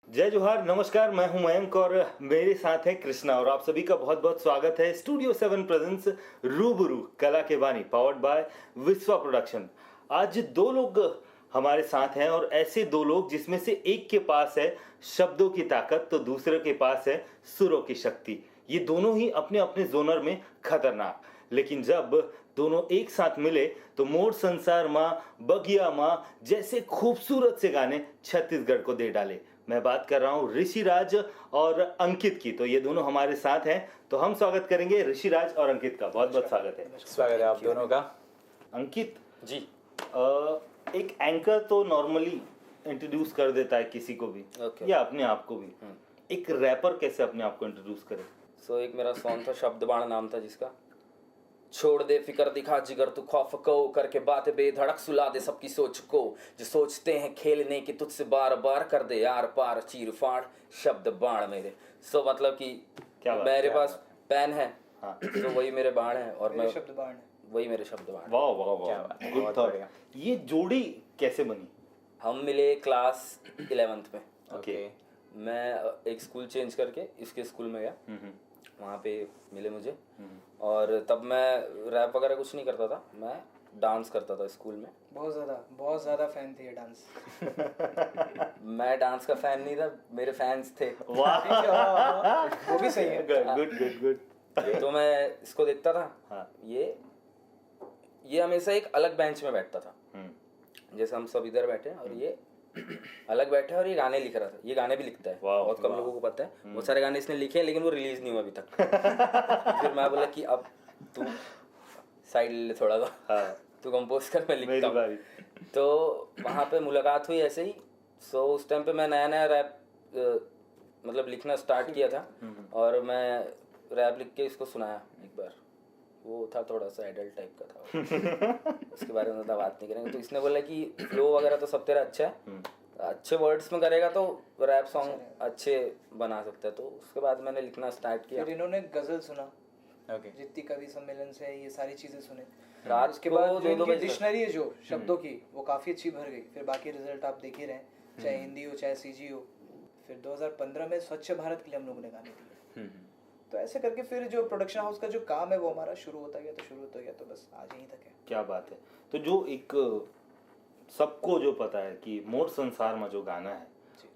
जय जोहार, नमस्कार। मैं हूं मयंक और मेरे साथ है कृष्णा और आप सभी का बहुत बहुत स्वागत है स्टूडियो 7 प्रेजेंस रूबरू कला के बानी पावर्ड बाय विश्वा प्रोडक्शन। आज दो लोग हमारे साथ हैं और ऐसे दो लोग जिसमें से एक के पास है शब्दों की ताकत तो दूसरे के पास है सुरों की शक्ति। ये दोनों ही अपने अपने जोनर में खतरनाक, लेकिन जब दोनों एक साथ मिले तो मोर संसार माँ, बगिया माँ जैसे खूबसूरत से गाने छत्तीसगढ़ को दे डाले। मैं बात कर रहा हूँ ऋषिराज और अंकित की। तो ये दोनों हमारे साथ हैं, तो हम स्वागत करेंगे ऋषिराज और अंकित का। बहुत बहुत स्वागत है। स्वागत है आप दोनों का। अंकित जी, एक एंकर तो नॉर्मली इंट्रोड्यूस कर देता है किसी को भी, या अपने आप को भी। एक रैपर कैसे अपने आप को इंट्रोड्यूस करे? एक मेरा सॉन्ग था, शब्द बाण नाम था जिसका। छोड़ दे फिकर, दिखा जिगर तू खौफ को, करके बातें बेधड़क सुला दे सबकी सोच को। जो सोचते हैं खेलने की तुझसे बार बार, कर दे यार पार चीर फाड़ शब्द बाण मेरे। मतलब कि मेरे पास पेन है, तो वही मेरे बाण है और मैं शब्द बाण है, वही मेरे शब्द बाण। वाह वाह वाह, गुड थॉट। ये जोड़ी कैसे बनी? हम मिले क्लास 11th में। ओके। मैं एक स्कूल चेंज करके इसके स्कूल में गया, वहाँ पे मिले मुझे। और तब मैं रैप वगैरह कुछ नहीं करता था, मैं डांस करता था स्कूल में। बहुत ज़्यादा फैन थे ये डांस। मैं डांस का फैन नहीं था, मेरे फैंस थे। वो भी सही है। Good good good. तो मैं इसको देखता था। हाँ। ये हमेशा एक अलग बेंच में बैठता था, जैसे हम सब इधर बैठे हैं और ये अलग बैठा है और ये गाने लिख रहा था। ये गाने भी लिखता है, बहुत कम लोगों को पता है। बहुत सारे गाने इसने लिखे हैं लेकिन वो रिलीज नहीं हुआ अभी तक। फिर मैं बोला कि अब तू साइड ले थोड़ा सा, तू कंपोज कर, मैं लिखता हूँ। तो वहाँ पे मुलाकात हुई ऐसे ही। उस टाइम पे मैं नया नया रैप मतलब लिखना स्टार्ट किया था और मैं रैप लिख के इसको सुनाया एक बार। वो था थोड़ा सा एडल्ट टाइप का था। उसके बारे में ज़्यादा बात नहीं करेंगे। तो इसने बोला कि फ्लो वगैरह तो सब तेरा अच्छा है, अच्छे वर्ड्स में करेगा तो रैप सॉन्ग अच्छे बना सकता है। तो उसके बाद मैंने लिखना स्टार्ट किया। फिर इन्होंने गजल सुना, जितनी कवि सम्मेलन से ये सारी चीज़ें सुने। रात उसके बाद इनकी डिक्शनरी है जो शब्दों की, वो काफ़ी अच्छी भर गई। फिर बाकी रिजल्ट आप देख ही रहे हैं, चाहे हिंदी हो चाहे सीजी हो। फिर 2015 में स्वच्छ भारत के लिए हम लोगों ने गाने दिए। तो ऐसे करके फिर जो प्रोडक्शन हाउस का जो काम है वो हमारा शुरू होता गया तो बस आज यहीं तक है। क्या बात है। तो जो एक सबको जो पता है कि मोर संसार में जो गाना है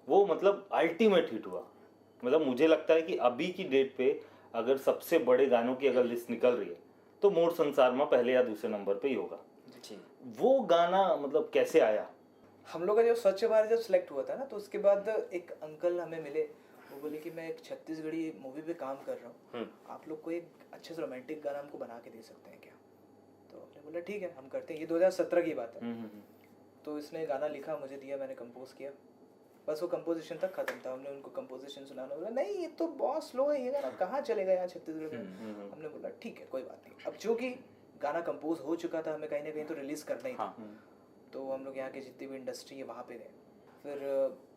वो मतलब अल्टीमेट हिट हुआ। मतलब मुझे लगता है कि अभी की डेट पे अगर सबसे बड़े गानों की अगर लिस्ट निकल रही है तो मोर संसार में पहले या दूसरे नंबर पे ही होगा। वो गाना मतलब कैसे आया? हम लोग का जो स्वच्छ भारत जब सिलेक्ट हुआ था ना, तो उसके बाद एक अंकल हमें मिले। वो बोले कि मैं एक छत्तीसगढ़ी मूवी पे काम कर रहा हूँ, आप लोग को एक अच्छे से रोमांटिक गाना हमको बना के दे सकते हैं क्या? तो हमने बोला ठीक है, हम करते हैं। ये 2017 की बात है। तो इसने गाना लिखा, मुझे दिया, मैंने कंपोज किया। बस वो कंपोजिशन तक खत्म था। हमने उनको कंपोजिशन सुनाना, बोला नहीं ये तो बहुत स्लो है, ये गाना कहाँ चलेगा यहाँ छत्तीसगढ़ में। हमने बोला ठीक है कोई बात नहीं। अब जो कि गाना कंपोज हो चुका था, हमें कहीं ना कहीं तो रिलीज़ करना ही था। तो हम लोग यहाँ की जितनी भी इंडस्ट्री है वहाँ पे गए। फिर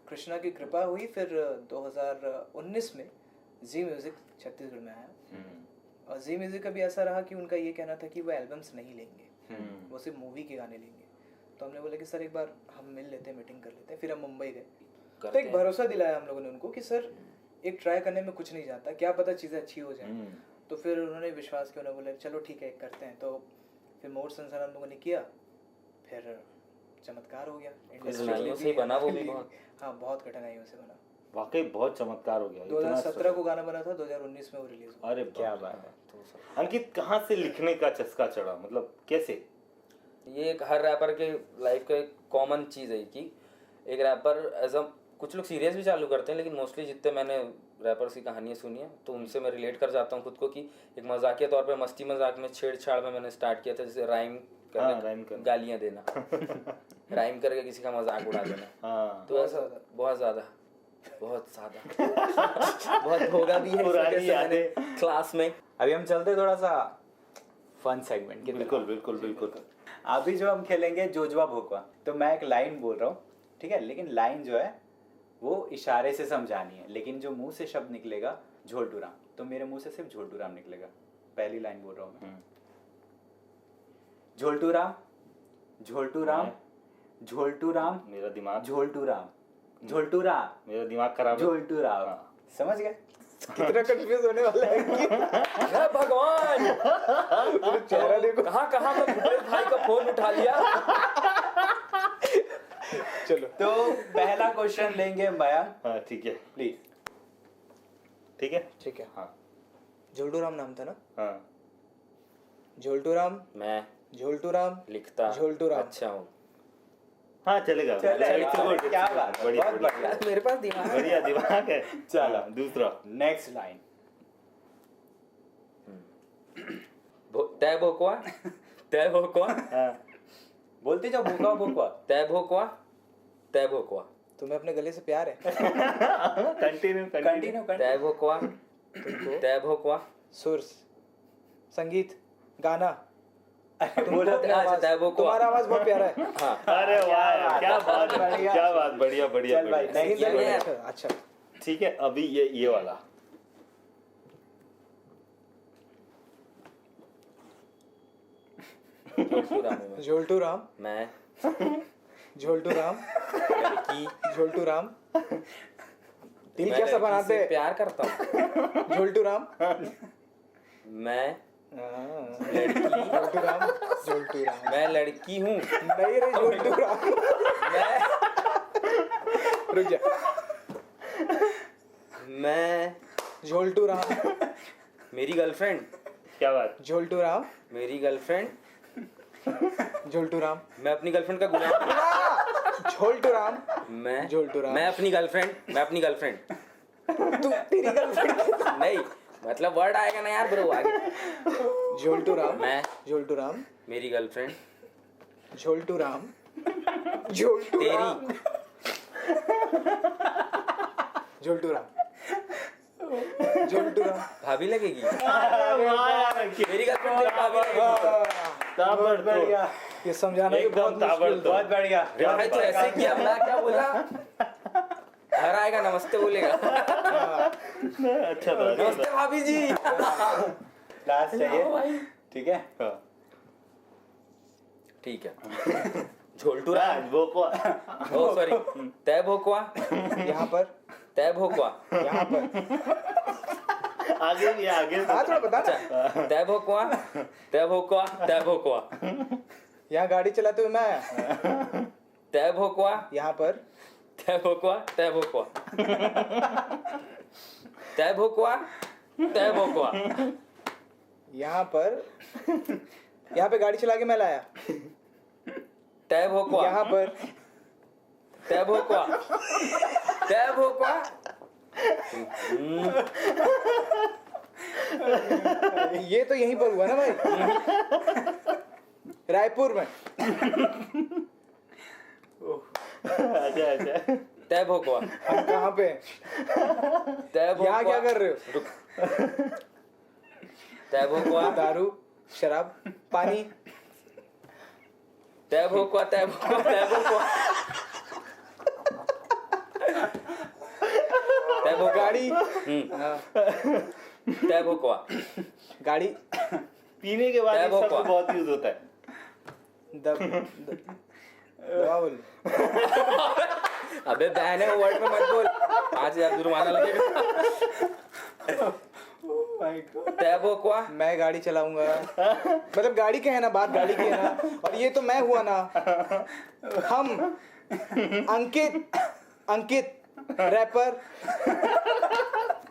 कृष्णा की कृपा हुई। फिर 2019 में जी म्यूज़िक छत्तीसगढ़ में आया। और जी म्यूज़िक का भी ऐसा रहा कि उनका ये कहना था कि वो एल्बम्स नहीं लेंगे, वो सिर्फ मूवी के गाने लेंगे। तो हमने बोला कि सर एक बार हम मिल लेते हैं, मीटिंग कर लेते हैं। फिर हम मुंबई गए, तो एक भरोसा दिलाया हम लोगों ने उनको कि सर एक ट्राई करने में कुछ नहीं जाता, क्या पता चीज़ें अच्छी हो जाए। तो फिर उन्होंने विश्वास किया, उन्होंने बोला चलो ठीक है करते हैं। तो फिर मोर संसार हम लोगों ने किया, फिर चमत्कार हो गया। कठिनाइयों से बना वो भी बहुत। हाँ, बहुत कठिनाइयों से बना। वाकई बहुत चमत्कार हो गया। 2017 को गाना बना था, 2019 में वो रिलीज हुआ। अरे क्या बात है। तो अंकित, कहाँ से लिखने का चस्का चढ़ा, मतलब कैसे? ये एक हर रैपर के लाइफ का एक कॉमन चीज़ है कि एक रैपर एज अ, कुछ लोग सीरियस भी चालू करते हैं लेकिन मोस्टली जितने मैंने रैपर्स की कहानियाँ सुनी है तो उनसे मैं रिलेट कर जाता हूँ खुद को कि एक मजाकिया तौर पे, मस्ती मजाक में, छेड़छाड़ में मैंने स्टार्ट किया था। जैसे राइम करके गालियाँ देना, राइम करके किसी का मजाक उड़ा देना। तो ऐसा बहुत ज़्यादा बहुत भोगा भी है पुरानी यादें क्लास में। अभी हम चलते थोड़ा सा फन सेगमेंट की। बिल्कुल बिल्कुल बिल्कुल। अभी जो हम खेलेंगे जोजवा भोकवा, तो मैं एक लाइन बोल रहा हूँ, ठीक है? लेकिन लाइन जो है वो इशारे से समझानी है, लेकिन जो मुंह से शब्द निकलेगा झोलटूराम, तो मेरे मुंह से सिर्फ झोलटूराम निकलेगा। पहली लाइन बोल रहा हूँ मैं। झोलटूराम, झोलटूराम, झोलटू राम, मेरा दिमाग झोलटू राम, झोलटू राम, मेरा दिमाग खराब है। झोलटू राम। हाँ। समझ गए? कितना कंफ्यूज होने वाला है कि हे भगवान, चेहरा देखो। कहाँ कहाँ मैं भूपेश भाई का फोन उठा लिया। चलो तो पहला क्वेश्चन लेंगे मयंक, हाँ ठीक है, प्लीज। ठीक है। ठीक है। हाँ झोलटू राम नाम था ना? हाँ झोलटू राम, मैं झोलटू राम, लिखता झोलटू राम। अच्छा हूँ। हाँ चलेगा। चलेगा। It's good, क्या it's good. बात है, बढ़िया बहुत बढ़िया यार मेरे पास दिमाग है। बढ़िया दिमाग है। चलो। हाँ, दूसरा। Next line. तय भोकवा, तय भोकवा, हाँ बोलते जाओ, भूखा भूखा। तय भोकवा, तय भोकवा, तुम्हें अपने गले से प्यार है? कंटिन्यू कंटिन्यू तय भोकवा, तय भोकवा। सुर, संगीत, गाना। बोलो अपनी आवाज, तय भोकवा। तुम्हारा आवाज बहुत प्यारा है। हाँ अरे वाह यार, क्या बात है, बढ़िया। क्या बात, बढ़िया बढ़िया चल भाई, बढ़िया। next ये बढ़िया। है। अच्छा। ठीक है, अभी ये वाला। झोलटू राम हूँ मैं। झोलटू राम, मैं झोलटू राम, लड़की, झोलटू राम। दिल मैं कैसा लड़की बनाते से हैं? प्यार करता हूँ। झोलटू राम। मैं लड़की, झोलटू राम, झोलटू राम। मैं लड़की हूँ। नहीं रे झोलटू राम। मैं रुक जा। मैं झोलटू राम, मेरी गर्लफ्रेंड, क्या बात। झोलटू राम, मेरी गर्लफ्रेंड, झोलटू राम। मैं अपनी गर्लफ्रेंड का गुलाम। झोलटू राम, मैं झोलटू राम। मैं अपनी गर्लफ्रेंड, मैं अपनी गर्लफ्रेंड। तू तेरी गर्लफ्रेंड। नहीं मतलब वर्ड आएगा ना यार ब्रो आगे। झोलटू राम, मैं झोलटू राम, मेरी गर्लफ्रेंड, झोलटू राम, झोलटू राम, तेरी, झोलटू राम, झोलटू राम। भाभी लगेगी। अरे वाह यार, मेरी गर्लफ्रेंड तेरी भाभी लगेगी। ताबड़तोड़। बढ़िया, ये समझाना भी एकदम बहुत मुश्किल ताबड़तोड़। था। बहुत बढ़िया। भाई तो ऐसे किया, मैं क्या बोला? घर आएगा नमस्ते बोलेगा। अच्छा था, अच्छा नमस्ते भाभी जी। लास्ट चाहिए, ठीक है? था। हाँ। ठीक है। झोलटू हाँ, राम, वो को ओ सॉरी, तय भोकवा, यहाँ पर, तय भोकवा। यहाँ पर। आगे भी आगे हाँ थोड़ा बता ना। अच्छा, तय भोकवा, तय भोकवा, तय भोकवा, यहाँ गाड़ी चलाते हुए मैं आया। तय भोकवा, यहाँ पर, तय भोकवा, तय भोकवा, तय भोकवा, तय भोकवा, यहाँ पर, यहाँ पे गाड़ी चला के मैं लाया। तय भोकवा, यहाँ पर, तय भोकवा, तय भोकवा। ये तो यहीं पर हुआ ना भाई, रायपुर में। अच्छा अच्छा। तय भोकवा, हम कहाँ पे? तय भोकवा। यहाँ क्या कर रहे हो? तय भोकवा, दारू, शराब, पानी। तय भोकवा, तय भोकवा, तय भोकवा, तय भोकवा। गाड़ी, हाँ, हाँ, तय भोकवा, गाड़ी, पीने के बाद तय ये शब्द भोकवा। बहुत यूज होता है। दवा बोल। अबे बहन है, वर्ड में मत बोल, 5,000 जुर्माना लगेगा। तय भोकवा, मैं गाड़ी चलाऊंगा, मतलब गाड़ी के है ना, बात गाड़ी की है ना। और ये तो मैं हुआ ना, हम, अंकित, अंकित रैपर।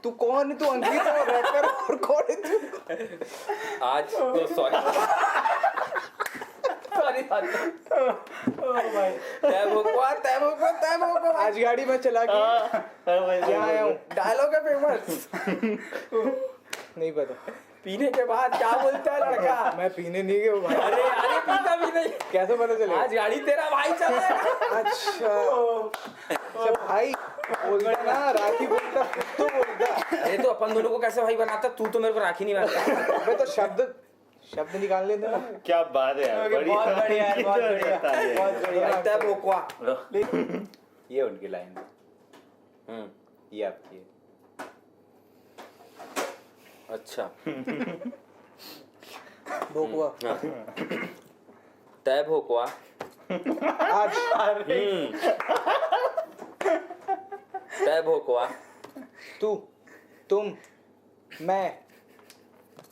तू कौन है? तू अंकित है और रैपर, और कौन है तू? आज तो सॉरी सॉरी तय भोकवा, तय भोकवा, तय भोकवा। आज गाड़ी में चला के यहाँ आया हूँ। डायलॉग है फेमस। नहीं पता, पीने के बाद क्या बोलता है लड़का? मैं पीने नहीं गया हूँ भाई। अरे अरे पीता भी नहीं। कैसे पता चलेगा? आज गाड़ी तेरा भाई चलाएगा। अच्छा, अच्छा भाई बोलता ना, राखी बोलता, तो बोलता। अरे तो अपन दोनों को कैसे भाई बनाता? तू तो मेरे को राखी नहीं बनाता। मैं तो शब्द निकाल लेते ना। क्या बात है यार, बहुत बढ़िया यार, बहुत बढ़िया, बहुत बढ़िया। तय भोकवा। ये उनकी लाइन है, ये आपकी है। अच्छा भोकवा, तय भोकवा, आज तय भोकवा, तू, तुम, मैं,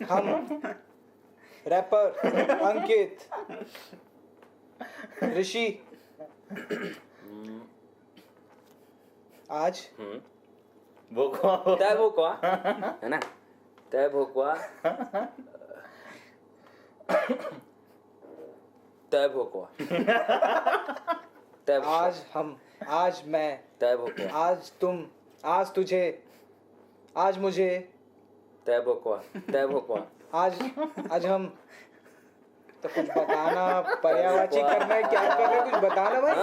हम, रैपर अंकित, ऋषि, आज भोकवा तय भोकवा, है ना, तय भोकवा, तय भोकवा, तय भोकवा, आज हम, आज मैं, तय भोकवा, आज तुम, आज तुझे, आज मुझे, तय भोकवा, तय भोकवा, आज हम। तो कुछ बताना, पर्यायवाची करना है, क्या कर रहे हो, कुछ बताना भाई।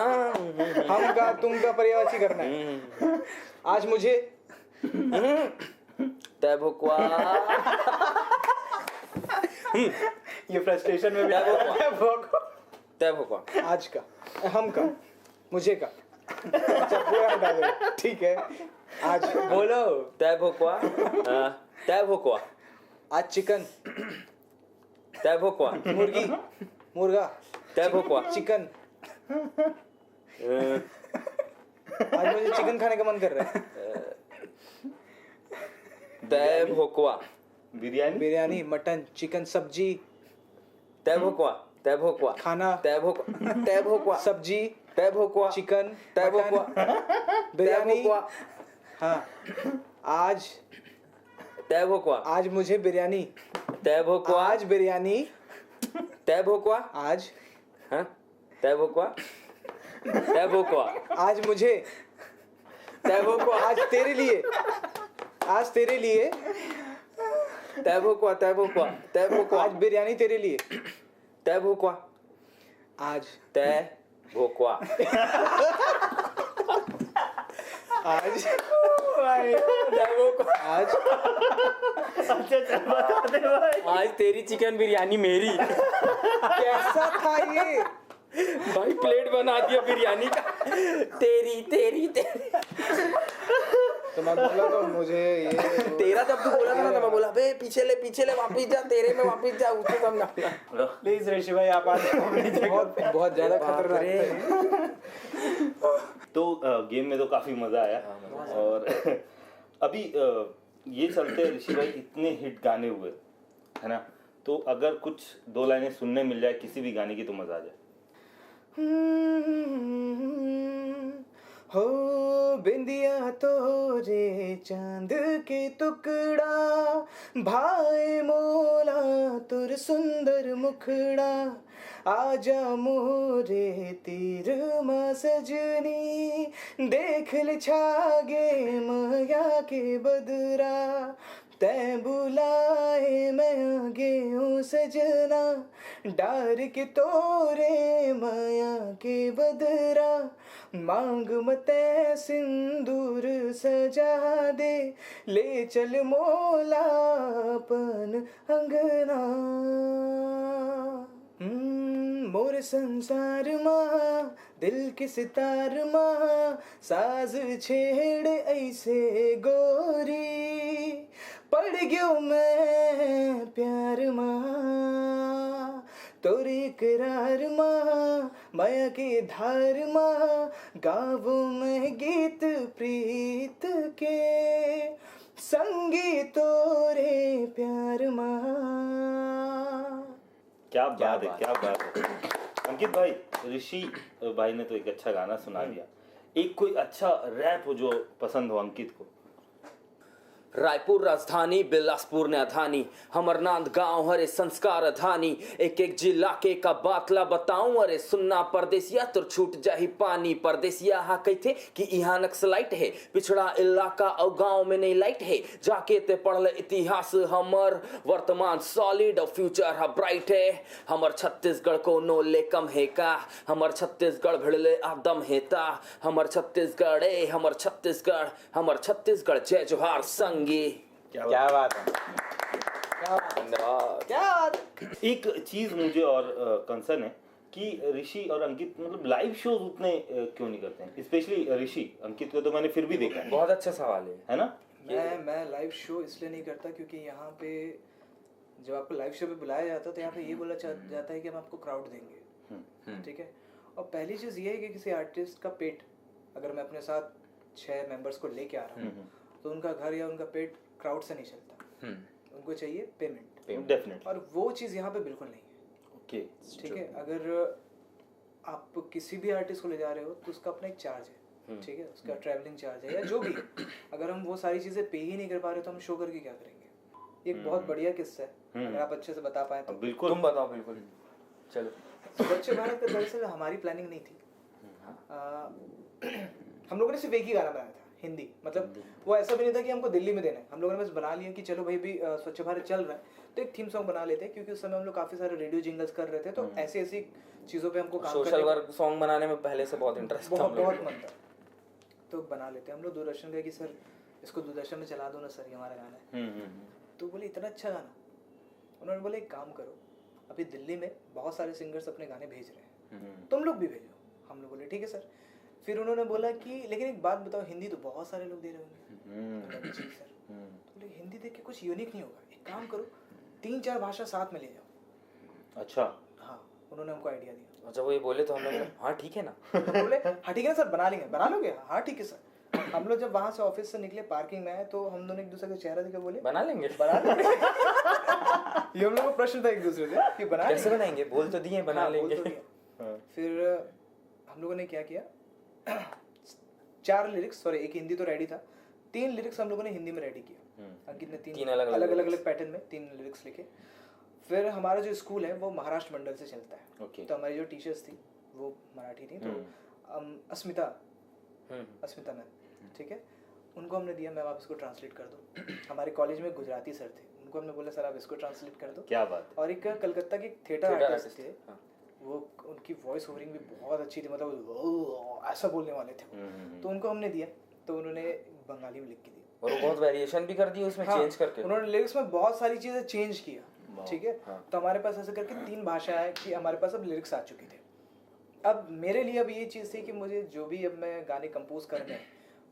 हम का तुम का पर्यायवाची करना है। आज मुझे, तय भोकवा, ये फ्रस्ट्रेशन में भी तय भोकवा, भोकवा। तय भोकवा, आज का, हम का, मुझे का, अच्छा पूरा हटा दो, ठीक है। आज बोलो तय भोकवा, तय भोकवा, आज चिकन, तय भोकवा, मुर्गी, मुर्गा, तय भोकवा, चिकन। आज मुझे चिकन खाने का मन कर रहा है। तय भोकवा, बिरयानी बिरयानी, मटन, चिकन, सब्जी, तय भोकवा, तय भोकवा, खाना, तय भोकवा, तय भोकवा, सब्जी, तय भोकवा, चिकन, तय मटन, भोकवा, बिरयानी। तय भोकवा, हाँ, आज तय भोकवा, आज मुझे बिरयानी, तय भोकवा, आज बिरयानी, तय भोकवा, आज, हाँ, तय भोकवा, तय भोकवा, आज मुझे, तय भोकवा, आज तेरे लिए, आज तेरे लिए, तय भोकवा, तय भोकवा, तय भोकवा, आज बिरयानी तेरे लिए, तय भोकवा, आज, तय भोकवा, आज, तय भोकवा, आज, अच्छा चल बता दे भाई। आज तेरी चिकन बिरयानी मेरी। कैसा था ये? भाई प्लेट बना दिया बिरयानी का, तेरी तेरी तेरी। तो मैं बोला तो मुझे ये तेरा जब तू बोला था ना, तो मैं बोला बे पीछे ले वापिस जा, तेरे में वापिस जा, उसको समझा। प्लीज ऋषि भाई आप आ जाओ अपनी जगह बहुत पे। बहुत ज्यादा खतरनाक है। तो गेम में तो काफी मजा आया और अभी ये चलते ऋषि भाई इतने हिट गाने हुए है ना, तो अगर कुछ दो लाइनें सुनने मिल जाए किसी भी गाने की तो मजा आ जाए। हो बिंदिया तो रे चांद के टुकड़ा, भाई मोला तुर सुंदर मुखड़ा, आजा मोरे तीर मा सजनी, देख ले छागे माया के बदरा, तै बुलाए मैं आगे हूँ सजना, डार के तोरे माया के बदरा, मांग मते सिंदूर सजा दे, ले चल मोला अपन अंगना। मोर संसार माँ दिल के सितार माँ, साज छेड़ ऐसे गोरी, पड़ गयो मैं प्यार माँ, तोरे इकरार माँ, माया के धार माँ, गावो मैं गीत प्रीत के, संगी तोरे प्यार माँ। क्या बात है, क्या बात है। अंकित भाई, ऋषि भाई ने तो एक अच्छा गाना सुना दिया, एक कोई अच्छा रैप हो जो पसंद हो अंकित को। रायपुर राजधानी बिलासपुर ने अधानी, अमरनाथ गांव हरे संस्कार अधानी, एक एक जिला के का बातला बताऊं, अरे सुनना परदेसिया तुर छूट जाही पानी, परदेसिया हा कहते कि यहाँ नक्सलाइट है, पिछड़ा इलाका और गांव में नहीं लाइट है, जाके ते पढ़ ले इतिहास हमर, वर्तमान सॉलिड और फ्यूचर हा ब्राइट है, हमर छत्तीसगढ़ को नो ले कम है का, हमर छत्तीसगढ़ भिड़ले आदम हेता, हमर छत्तीसगढ़ हमर छत्तीसगढ़, हमर छत्तीसगढ़ जय जोहार संग। क्या बात है, क्या बात। एक चीज मुझे और कंसर्न है कि ऋषि और अंकित मतलब लाइव शोज उतने क्यों नहीं करते हैं, स्पेशली ऋषि। अंकित को तो मैंने फिर भी देखा बहुत अच्छा सवाल है ना। मैं लाइव शो इसलिए नहीं करता क्योंकि यहाँ पे जब आपको लाइव शो पे बुलाया जाता है तो यहाँ पे ये बोला जाता है कि हम आपको क्राउड देंगे, ठीक है, और पहली चीज़ ये है कि किसी आर्टिस्ट का पेट, अगर मैं अपने साथ 6 मेंबर्स को लेके आ रहा हूँ तो उनका घर या उनका पेट क्राउड से नहीं चलता, उनको चाहिए पेमेंट। डेफिनेटली। और वो चीज़ यहाँ पे बिल्कुल नहीं है। ओके, ठीक है, अगर आप किसी भी आर्टिस्ट को ले जा रहे हो तो उसका अपना एक चार्ज है, ठीक है, उसका ट्रैवलिंग चार्ज है या जो भी है। अगर हम वो सारी चीज़ें पे ही नहीं कर पा रहे तो हम शो करके क्या करेंगे। एक बहुत बढ़िया किस्सा है, अगर आप अच्छे से बता पाए तो। बिल्कुल, तुम बताओ। बिल्कुल, चलो। स्वच्छ भारत का दरअसल हमारी प्लानिंग नहीं थी। हम लोगों ने सिर्फ एक ही गाना बनाया था हिंदी, मतलब वो ऐसा भी नहीं था कि हमको दिल्ली में देना है। हम लोगों ने बस बना लिया कि चलो भाई भी स्वच्छ भारत चल रहा है तो एक थीम सॉन्ग बना लेते हैं, क्योंकि उस समय हम लोग काफी सारे रेडियो जिंगल्स कर रहे थे, तो ऐसी ऐसी चीजों पे हमको काम सोशल वर्क सॉन्ग बनाने में पहले से बहुत इंटरेस्ट था, बहुत मन था, तो बना लेते हैं। हम लोग दूरदर्शन गए कि सर इसको दूरदर्शन में चला दो ना सर, ये हमारा गाना है। तो बोले इतना अच्छा गाना। उन्होंने बोले एक काम करो, अभी दिल्ली में बहुत सारे सिंगर्स अपने गाने भेज रहे हैं, तुम लोग भी भेजो। हम लोग बोले ठीक है सर। फिर उन्होंने बोला कि लेकिन एक बात बताओ, हिंदी तो बहुत सारे लोग दे रहे होंगे। जी सर। तो बोले हिंदी देख के कुछ यूनिक नहीं होगा, एक काम करो 3-4 भाषा साथ में ले जाओ। अच्छा, हाँ, उन्होंने हमको आइडिया दिया। जब वो ये बोले तो हम लोग हाँ ठीक है ना। बोले हाँ ठीक है ना सर, बना लेंगे। बना लोगे? हाँ ठीक है सर। हम लोग जब वहां से ऑफिस से निकले, पार्किंग में आए, तो हम दोनों एक दूसरे का चेहरा देखे बोले बना लेंगे। ये हम लोग का प्रश्न था एक दूसरे से कि बना कैसे बनाएंगे, बोल तो दिए बना लेंगे। फिर हम लोगों ने क्या किया, 4 लिरिक्स, सॉरी एक हिंदी तो रेडी था, 3 लिरिक्स हम लोगों ने हिंदी में रेडी किया। अंकित ने 3 अलग अलग पैटर्न में 3 लिरिक्स लिखे। फिर हमारा जो स्कूल है वो महाराष्ट्र मंडल से चलता है, तो हमारी जो टीचर्स थी वो मराठी थी, तो अस्मिता मैम, ठीक है, उनको हमने दिया, मैम आप इसको ट्रांसलेट कर दो। हमारे कॉलेज में गुजराती सर थे, उनको हमने बोला सर आप इसको ट्रांसलेट कर दो। क्या बात। और एक कलकत्ता के थिएटर आर्टिस्ट थे, वो उनकी वॉइस ओवरिंग भी बहुत अच्छी थी, मतलब ऐसा बोलने वाले थे, तो उनको हमने दिया, तो उन्होंने बंगाली में लिख के दी, और वो बहुत वेरिएशन भी कर दी उसमें, चेंज करके उन्होंने लिरिक्स में बहुत सारी चीजें चेंज किया, ठीक है। तो हमारे पास ऐसे करके 3 भाषाएं कि हमारे पास अब लिरिक्स आ चुकी थे। अब मेरे लिए अब ये चीज़ थी कि मुझे जो भी अब मैं गाने कंपोज करने हैं,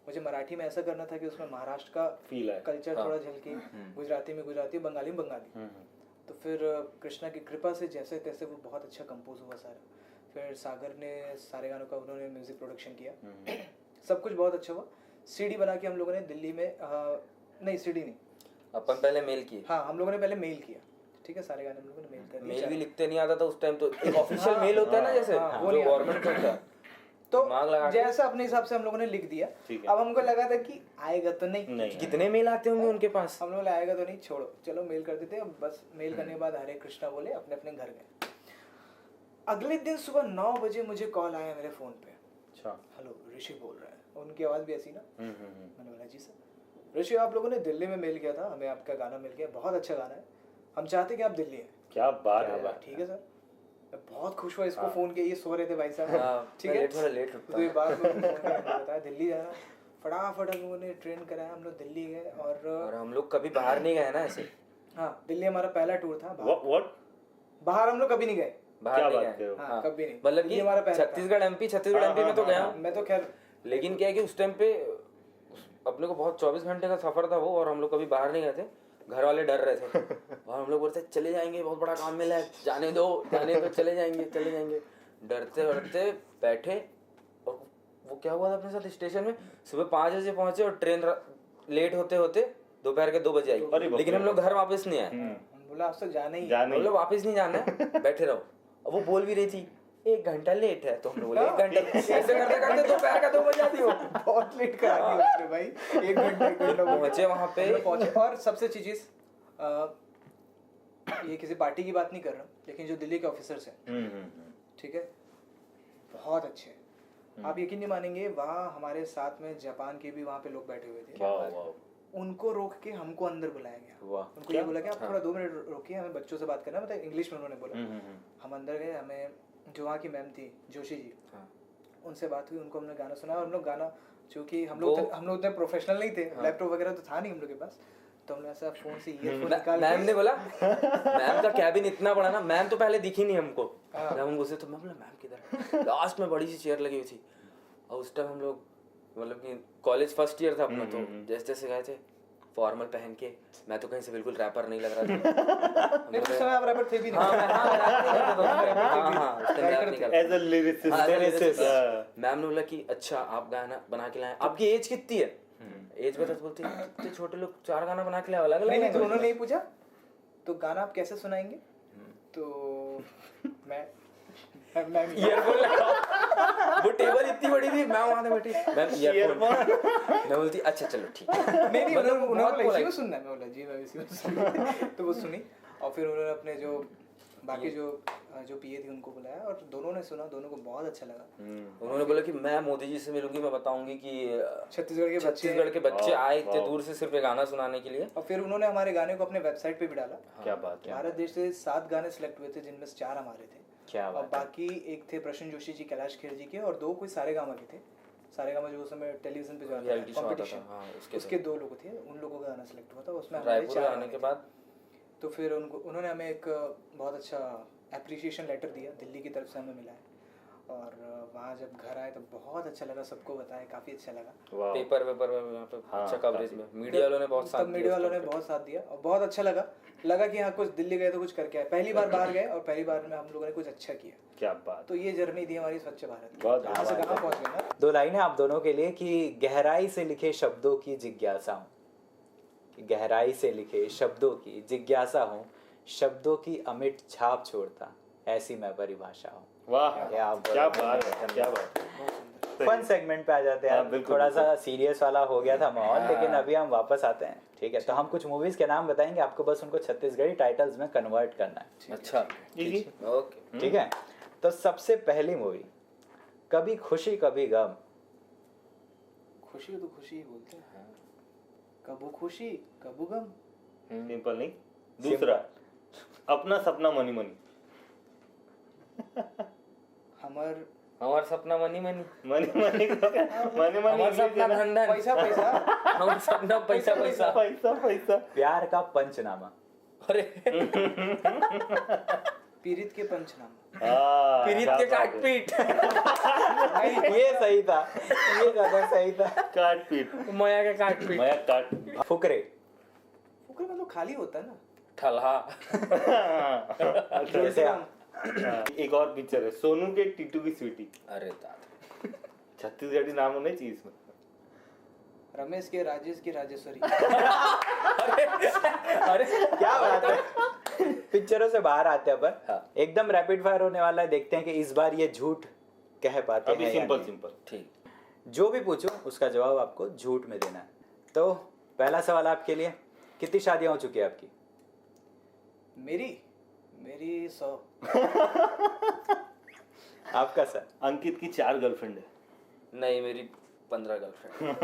मुझे मराठी में ऐसा करना था कि उसमें महाराष्ट्र का फील है, कल्चर थोड़ा झलके, गुजराती में गुजराती, बंगाली में बंगाली। तो फिर कृष्णा की कृपा से जैसे तैसे वो बहुत अच्छा कंपोज हुआ सारा। फिर सागर ने सारे गानों का उन्होंने म्यूजिक प्रोडक्शन किया, सब कुछ बहुत अच्छा हुआ। सीडी बना के हम लोगों ने दिल्ली में, नहीं सीडी नहीं, अपन पहले मेल किए। हाँ, हम लोगों ने पहले मेल किया, ठीक है, सारे गाने हम लोगों ने मेल कर दिए। मेल भी लिखते नहीं आता था उस टाइम, तो एक ऑफिशियल मेल होता है ना जैसे, जो गवर्नमेंट का होता है, तो जैसा अपने हिसाब से हम लोगों ने लिख दिया। अब हमको लगा था कि आएगा तो नहीं। कितने मेल आते होंगे उनके पास, हम लोग आएगा तो नहीं, छोड़ो चलो मेल कर देते। बस मेल करने के बाद हरे कृष्णा बोले, अपने अपने घर गए। अगले दिन सुबह 9 बजे मुझे कॉल आया मेरे फोन पे, अच्छा हेलो ऋषि बोल रहा है, उनकी आवाज भी ऐसी ना। मैंने बोला जी सर। ऋषि आप लोगों ने दिल्ली में मेल किया था, हमें आपका गाना मिल गया, बहुत अच्छा गाना है, हम चाहते कि आप दिल्ली हैं। क्या बात है। ठीक है सर, मैं बहुत खुश हुआ, इसको फोन किया, ये सो रहे थे भाई साहब, ठीक है, थोड़ा लेट तो ये बात बताया दिल्ली जाना। फटाफट हम लोगों ने ट्रेन कराया, हम लोग दिल्ली गए। और हम लोग कभी बाहर नहीं गए ना ऐसे। हाँ, दिल्ली हमारा पहला टूर था। बाहर हम लोग कभी नहीं गए, बाहर नहीं गए, हाँ, कभी नहीं। मतलब कि हमारा छत्तीसगढ़ एमपी में तो गया, मैं तो खैर, लेकिन क्या है कि उस टाइम पे अपने को बहुत 24 घंटे का सफर था वो, और हम लोग कभी बाहर नहीं गए थे। घर वाले डर रहे थे और हम लोग बोलते चले जाएंगे, बहुत बड़ा काम मिला है, जाने दो चले जाएंगे। डरते डरते बैठे, और वो क्या हुआ था अपने साथ, स्टेशन में सुबह 5 बजे पहुंचे और ट्रेन लेट होते होते दोपहर के 2 बजे आई, लेकिन हम लोग घर वापस नहीं आए। बोला आपसे जाना ही, हम लोग वापस नहीं जाना है, बैठे रहो। अब वो बोल भी रही थी 1 घंटा लेट है, तो हम लोग बोले 1 घंटा, ऐसे करते करते दोपहर का 2 बजा दियो, बहुत लेट करा दिया उसने भाई। 1 घंटा पहुंचे वहां पे पहुंचे। और सबसे अच्छी चीज, ये किसी पार्टी की बात नहीं कर रहा, लेकिन जो दिल्ली के ऑफिसर्स हैं, ठीक है, बहुत अच्छे। आप यकीन नहीं मानेंगे, वहाँ हमारे साथ में जापान के भी वहाँ पे लोग बैठे हुए थे, उनको रोक के हमको अंदर बुलाया गया। उनको ये बोला कि आप थोड़ा 2 मिनट रोकिए, हमें बच्चों से बात करना है, मतलब इंग्लिश में उन्होंने बोला। हम अंदर गए, हमें जो वहाँ की मैम थी जोशी जी, उनसे बात हुई, उनको हमने गाना सुना। और हम लोग गाना, चूँकि हम लोग उतने प्रोफेशनल नहीं थे, लैपटॉप वगैरह तो था नहीं हम लोग के पास, तो हमने ऐसा फोन से ईयरफोन निकाल, मैम ने बोला, मैम का कैबिन इतना बड़ा ना, मैम तो पहले दिखी नहीं हमको, जब हम घुसे तो मैं बोला मैम किधर, लास्ट में बड़ी सी चेयर लगी हुई थी। और उस टाइम हम लोग, मतलब कि कॉलेज फर्स्ट ईयर था अपना, तो जैसे जैसे गए थे, फॉर्मल पहन के, मैं तो कहीं से बिल्कुल रैपर नहीं लग रहा था। नहीं, उस समय आप रैपर थे भी नहीं। एज अ लिरिसिस्ट मैम ने बोला कि अच्छा आप गाना बना के लाए, आपकी एज कितनी है? एज बता, तो बोलती इतने छोटे लोग 4 गाना बना के लाए अलग नहीं, अलग। तो उन्होंने नहीं पूछा तो गाना आप कैसे सुनाएंगे, तो मैं ईयरफोन लगाओ, वो टेबल इतनी बड़ी थी, मैं वहां बैठी, मैम ईयरफोन, मैं बोलती अच्छा चलो ठीक है। नहीं, मतलब उन्होंने बहुत बोला इसी polite। में सुनना है, मैं बोला जी मैं इसी में सुनना। तो वो सुनी और फिर उन्होंने अपने जो बाकी जो पीए थी उनको बुलाया और दोनों ने सुना, दोनों को बहुत अच्छा लगा। उन्होंने बोला कि मैं मोदी जी से मिलूंगी, मैं बताऊंगी कि छत्तीसगढ़ के बच्चे आए इतने दूर से सिर्फ ये गाना सुनाने के लिए। और फिर उन्होंने हमारे गाने को अपने वेबसाइट पे भी डाला। क्या बात है। भारत देश से 7 गाने सिलेक्ट हुए थे जिनमें से 4 हमारे थे। क्या और बाकी एक थे प्रशन जोशी जी, कैलाश खेर जी के, और 2 कोई सारेगामा के थे। सारेगामा जो उस समय टेलीविजन पे जो आता Reality show आता था, कंपटीशन, हाँ, उसके 2 लोग थे, उन लोगों का गाना सिलेक्ट हुआ था। उसमें हमारे रायपुर 4 आने के बाद तो फिर उन्होंने हमें एक बहुत अच्छा एप्रिसिएशन लेटर दिया, दिल्ली की तरफ से हमें मिला है। और वहाँ जब घर आए तो बहुत अच्छा लगा, सबको बताया, काफ़ी अच्छा लगा। पेपर यहाँ पे अच्छा कवरेज में मीडिया वालों ने बहुत साथ दिया। मीडिया वालों ने बहुत साथ दिया और बहुत अच्छा लगा कि हाँ कुछ दिल्ली गए तो कुछ करके आए, पहली बार बाहर गए और पहली बार में हम लोगों ने कुछ अच्छा किया। क्या बात। तो ये जर्नी थी हमारी स्वच्छ भारत की। बहुत कहाँ से कहाँ पहुँच गए ना। 2 लाइनें आप दोनों के लिए कि गहराई से लिखे शब्दों की जिज्ञासा हूँ, कि गहराई से लिखे शब्दों की जिज्ञासा हूँ, शब्दों की अमिट छाप छोड़ता, ऐसी मैं परिभाषा हूँ। वाह, क्या बात है, क्या बात है। फन सेगमेंट पे आ जाते हैं। बिल्कुल, थोड़ा सा सीरियस वाला हो गया था माहौल, लेकिन अभी हम वापस आते हैं। ठीक है, तो हम कुछ मूवीज के नाम बताएंगे, आपको बस उनको छत्तीसगढ़ी टाइटल्स में कन्वर्ट करना है। अच्छा ओके ठीक है, तो सबसे पहली मूवी कभी खुशी कभी गम। खुशी तो खुशी ही बोलते हैं, कबू खुशी कबू गम। सिंपल नहीं। दूसरा अपना सपना मनी मनी। हमार सपना मनी मनी, मनी मनी हमार सपना धन धन, पैसा पैसा। हमार सपना पैसा पैसा पैसा पैसा। प्यार का पंचनामा। अरे पीरित के पंचनामा। पीरित के काटपीट, ये सही था, ये ज्यादा सही था। काटपीट, माया के काटपीट, माया काट। फुकरे। फुकरे मतलब खाली होता है ना। ठल्हा। जैसे एक और पिक्चर है सोनू के टीटू की स्वीटी। अरे दादा, छत्तीसगढ़ी नाम होना चाहिए इसमें। रमेश के राजेश की राजेश्वरी। अरे क्या बात है। पिक्चरों से बाहर आते हैं पर हाँ। एकदम रैपिड फायर होने वाला है, देखते हैं कि इस बार ये झूठ कह पाते अभी हैं या सिंपल नहीं। सिंपल। ठीक, जो भी पूछो उसका जवाब आपको झूठ में देना है। तो पहला सवाल आपके लिए, कितनी शादियां हो चुकी है आपकी? मेरी 100। आपका सर? अंकित की 4 गर्लफ्रेंड है। नहीं मेरी 15 गर्लफ्रेंड।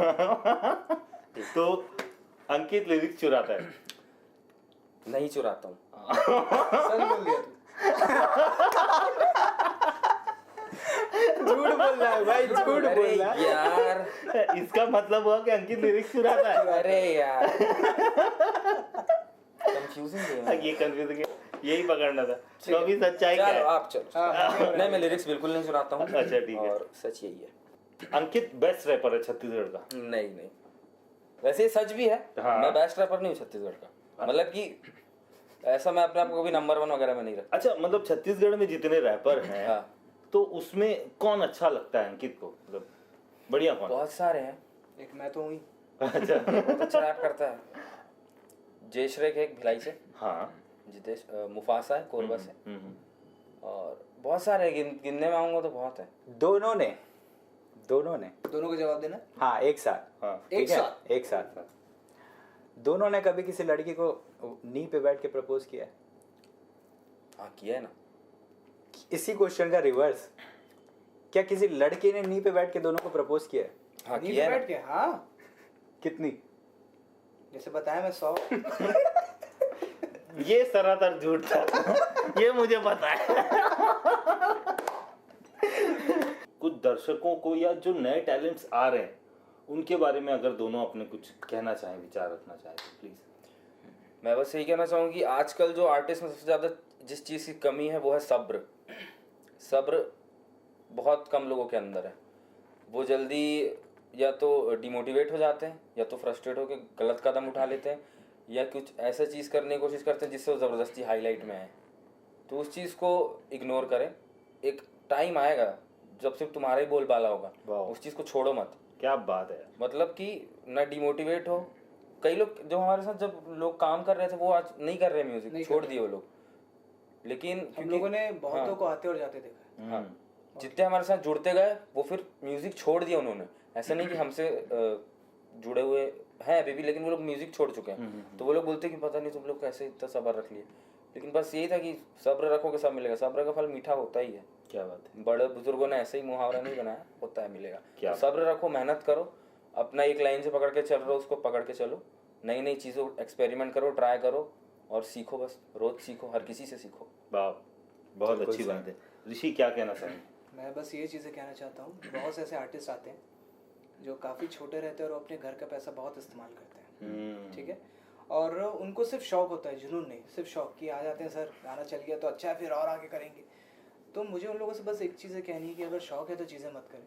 तो अंकित लिरिक्स चुराता है। नहीं चुराता हूँ। सच बोल दिया तू। झूठ बोल रहा है भाई, झूठ बोल अरे रहा है। यार, इसका मतलब हुआ कि अंकित लिरिक्स चुराता है। अरे यार, कंफ्यूजिंग ये कंफ्यूजिंग है, यही पकड़ना था। तो अभी सच्चाई क्या चलो है? आप चलो। नहीं मैं लिरिक्स बिल्कुल नहीं चुराता हूँ। अच्छा, ठीक है। और सच यही है। अंकित बेस्ट रैपर है छत्तीसगढ़ का। नहीं नहीं, वैसे ये सच भी है। हाँ। मैं बेस्ट रैपर नहीं हूँ छत्तीसगढ़ का, मतलब कि ऐसा मैं अपने आप को कभी नंबर 1 वगैरह में नहीं रखता। अच्छा, मतलब छत्तीसगढ़ में जितने रैपर हैं हाँ। तो उसमें कौन अच्छा लगता है अंकित को? मतलब बढ़िया कौन? बहुत सारे हैं। एक मैं तो हुई। अच्छा। बहुत अच्छा रैप करता है। जय श्रेक है एक भिलाई से, हाँ। जितेश मुफासा है कोरबा से, और बहुत सारे गिनने में आऊंगा तो बहुत है। दोनों ने दोनों को जवाब देना। हाँ, एक साथ। हाँ। ठीक है, एक साथ। दोनों ने कभी किसी लड़की को नी पे बैठ के प्रपोज किया है? हाँ किया है ना। इसी क्वेश्चन का रिवर्स, क्या किसी लड़की ने नी पे बैठ के दोनों को प्रपोज किया है? हाँ नींद किया है में ना। बैठ के। हाँ कितनी? जैसे बताया मैं 100। ये सरासर झूठ था। ये मुझे पता है। कुछ दर्शकों को या जो नए टैलेंट्स आ रहे हैं उनके बारे में अगर दोनों अपने कुछ कहना चाहें, विचार रखना चाहें तो प्लीज। मैं बस यही कहना चाहूँगा कि आजकल जो आर्टिस्ट में सबसे ज़्यादा जिस चीज़ की कमी है वो है सब्र। सब्र बहुत कम लोगों के अंदर है। वो जल्दी या तो डिमोटिवेट हो जाते हैं, या तो फ्रस्ट्रेट होकर गलत कदम उठा लेते हैं, या कुछ ऐसा चीज़ करने की कोशिश करते हैं जिससे वो ज़बरदस्ती हाईलाइट में आए। तो उस चीज़ को इग्नोर करें। एक टाइम आएगा जब सिर्फ तुम्हारा ही बोलबाला होगा, उस चीज़ को छोड़ो मत। क्या बात है। मतलब कि ना डिमोटिवेट हो। कई लोग जो हमारे साथ जब लोग काम कर रहे थे वो आज नहीं कर रहे म्यूजिक, छोड़ दिए वो लोग, लेकिन हम लोगों ने बहुतों को आते और जाते देखा है। हाँ, जितने हमारे साथ जुड़ते गए वो फिर म्यूजिक छोड़ दिया उन्होंने। ऐसा नहीं कि हमसे जुड़े हुए हैं अभी भी, लेकिन वो लोग म्यूजिक छोड़ चुके हैं। तो वो लोग बोलते हैं कि पता नहीं तुम लोग कैसे इतना सब्र रख लिए, लेकिन बस यही था कि सब्र रखोगे सब मिलेगा। सब्र का फल मीठा होता ही है। क्या बात है। बड़े बुजुर्गों ने ऐसे ही मुहावरा नहीं बनाया, होता है मिलेगा। क्या तो सब्र रखो, मेहनत करो, अपना एक लाइन से पकड़ के चल रहे हो उसको पकड़ के चलो, नई नई चीज़ों एक्सपेरिमेंट करो, ट्राई करो और सीखो। बस रोज सीखो, हर किसी से सीखो। वाह, बहुत अच्छी बात है। ऋषि क्या कहना चाहेंगे? मैं बस ये चीज़ें कहना चाहता हूँ, बहुत से ऐसे आर्टिस्ट आते हैं जो काफ़ी छोटे रहते हैं और अपने घर का पैसा बहुत इस्तेमाल करते हैं, ठीक है, और उनको सिर्फ शौक होता है, जुनून नहीं, सिर्फ शौक कि आ जाते हैं सर गाना चल गया तो अच्छा है फिर और आगे करेंगे। तो मुझे उन लोगों से बस एक चीज़ कहनी है कि अगर शौक है तो चीज़ें मत करें,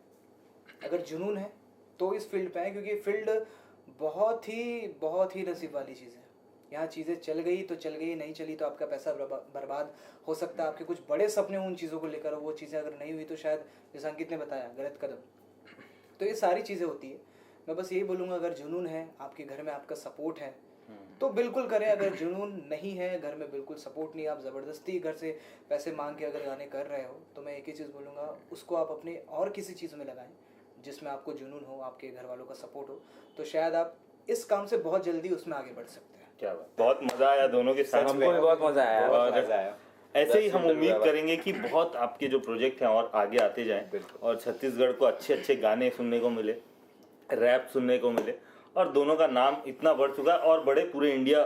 अगर जुनून है तो इस फील्ड पे आए, क्योंकि फील्ड बहुत ही नसीब वाली चीज़ है। यहाँ चीज़ें चल गई तो चल गई, नहीं चली तो आपका पैसा बर्बाद हो सकता है। आपके कुछ बड़े सपने उन चीज़ों को लेकर, वो चीज़ें अगर नहीं हुई तो शायद जैसा अंकित ने बताया गलत कदम। तो ये सारी चीज़ें होती है। मैं बस यही बोलूँगा, अगर जुनून है, आपके घर में आपका सपोर्ट है तो बिल्कुल करें। अगर जुनून नहीं है, घर में बिल्कुल सपोर्ट नहीं, आप ज़बरदस्ती घर से पैसे मांग के अगर गाने कर रहे हो, तो मैं एक ही चीज़ बोलूँगा, उसको आप अपने और किसी चीज़ में लगाएं जिसमें आपको जुनून हो, आपके घर वालों का सपोर्ट हो, तो शायद आप इस काम से बहुत जल्दी उसमें आगे बढ़ सकते हैं। क्या बात, बहुत मजा आया दोनों के साथ। हमको भी बहुत मजा आया। बहुत मजा आया। ऐसे ही हम उम्मीद करेंगे कि बहुत आपके जो प्रोजेक्ट हैं और आगे आते जाएं और छत्तीसगढ़ को अच्छे अच्छे गाने सुनने को मिले, रैप सुनने को मिले, और दोनों का नाम इतना बढ़ चुका है और बड़े पूरे इंडिया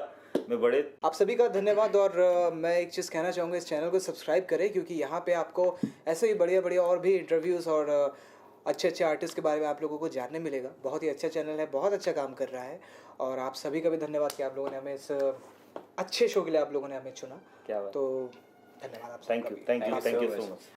में बड़े। आप सभी का धन्यवाद। और मैं एक चीज़ कहना चाहूँगा, इस चैनल को सब्सक्राइब करें, क्योंकि यहाँ पे आपको ऐसे ही बढ़िया बढ़िया और भी इंटरव्यूज़ और अच्छे अच्छे आर्टिस्ट के बारे में आप लोगों को जानने मिलेगा। बहुत ही अच्छा चैनल है, बहुत अच्छा काम कर रहा है, और आप सभी का भी धन्यवाद कि आप लोगों ने हमें इस अच्छे शो के लिए आप लोगों ने हमें चुना। क्या बात। तो धन्यवाद आप thank you, thank you, thank you so much.